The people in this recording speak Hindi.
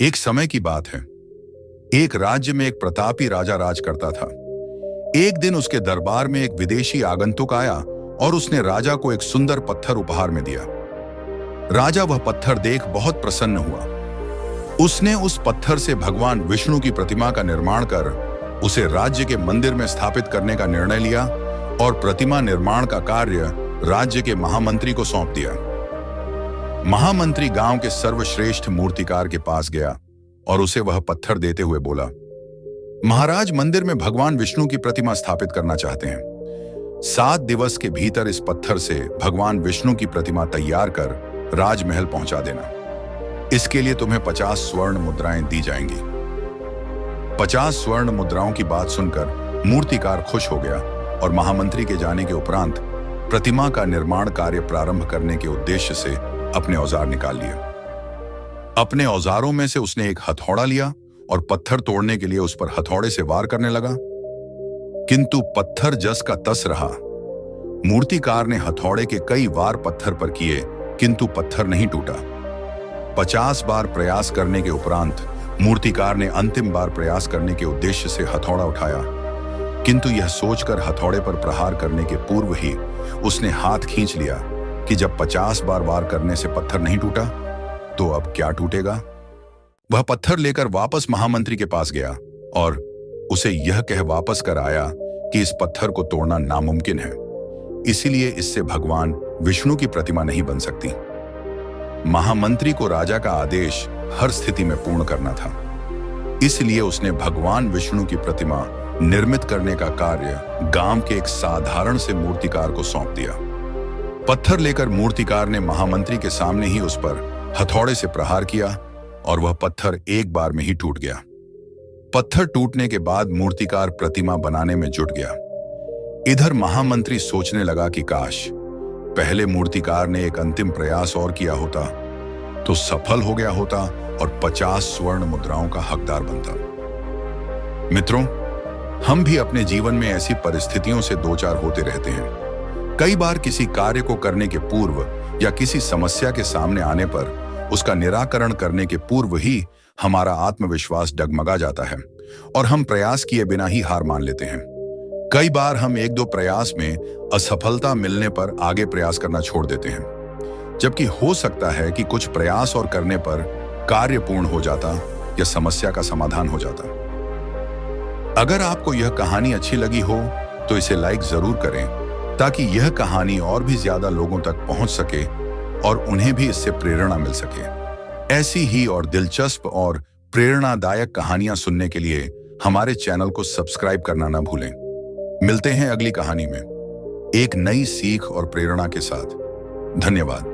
एक समय की बात है। एक राज्य में एक प्रतापी राजा राज करता था। एक दिन उसके दरबार में एक विदेशी आगंतुक आया और उसने राजा को एक सुंदर पत्थर उपहार में दिया। राजा वह पत्थर देख बहुत प्रसन्न हुआ। उसने उस पत्थर से भगवान विष्णु की प्रतिमा का निर्माण कर उसे राज्य के मंदिर में स्थापित करने का निर्णय लिया और प्रतिमा निर्माण का कार्य राज्य के महामंत्री को सौंप दिया। महामंत्री गांव के सर्वश्रेष्ठ मूर्तिकार के पास गया और उसे वह पत्थर देते हुए बोला, महाराज, मंदिर में भगवान विष्णु की प्रतिमा स्थापित करना चाहते हैं। 7 दिवस के भीतर इस पत्थर से भगवान विष्णु की प्रतिमा तैयार कर राजमहल पहुंचा देना। इसके लिए तुम्हें 50 स्वर्ण मुद्राएं दी जाएंगी। 50 स्वर्ण मुद्राओं की बात सुनकर मूर्तिकार खुश हो गया और महामंत्री के जाने के उपरांत प्रतिमा का निर्माण कार्य प्रारंभ करने के उद्देश्य से अपने औजार निकाल लिए। अपने औजारों में से उसने एक हथौड़ा लिया और पत्थर तोड़ने के लिए उस पर हथौड़े से वार करने लगा, किंतु पत्थर जस का तस रहा। मूर्तिकार ने हथौड़े के कई वार पत्थर पर किए, किंतु पत्थर नहीं टूटा। 50 बार प्रयास करने के उपरांत मूर्तिकार ने अंतिम बार प्रयास करने के उद्देश्य से हथौड़ा उठाया, किंतु यह सोचकर हथौड़े पर प्रहार करने के पूर्व ही उसने हाथ खींच लिया कि जब 50 बार वार करने से पत्थर नहीं टूटा तो अब क्या टूटेगा। वह पत्थर लेकर वापस महामंत्री के पास गया और उसे यह कह वापस कर आया कि इस पत्थर को तोड़ना नामुमकिन है, इसीलिए इससे भगवान विष्णु की प्रतिमा नहीं बन सकती। महामंत्री को राजा का आदेश हर स्थिति में पूर्ण करना था, इसलिए उसने भगवान विष्णु की प्रतिमा निर्मित करने का कार्य गांव के एक साधारण से मूर्तिकार को सौंप दिया। पत्थर लेकर मूर्तिकार ने महामंत्री के सामने ही उस पर हथौड़े से प्रहार किया और वह पत्थर एक बार में ही टूट गया। पत्थर टूटने के बाद मूर्तिकार प्रतिमा बनाने में जुट गया। इधर महामंत्री सोचने लगा कि काश पहले मूर्तिकार ने एक अंतिम प्रयास और किया होता तो सफल हो गया होता और 50 स्वर्ण मुद्राओं का हकदार बनता। मित्रों, हम भी अपने जीवन में ऐसी परिस्थितियों से दो चार होते रहते हैं। कई बार किसी कार्य को करने के पूर्व या किसी समस्या के सामने आने पर उसका निराकरण करने के पूर्व ही हमारा आत्मविश्वास डगमगा जाता है और हम प्रयास किए बिना ही हार मान लेते हैं। कई बार हम 1-2 प्रयास में असफलता मिलने पर आगे प्रयास करना छोड़ देते हैं, जबकि हो सकता है कि कुछ प्रयास और करने पर कार्य पूर्ण हो जाता या समस्या का समाधान हो जाता। अगर आपको यह कहानी अच्छी लगी हो तो इसे लाइक जरूर करें ताकि यह कहानी और भी ज्यादा लोगों तक पहुंच सके और उन्हें भी इससे प्रेरणा मिल सके। ऐसी ही और दिलचस्प और प्रेरणादायक कहानियां सुनने के लिए हमारे चैनल को सब्सक्राइब करना ना भूलें। मिलते हैं अगली कहानी में एक नई सीख और प्रेरणा के साथ। धन्यवाद।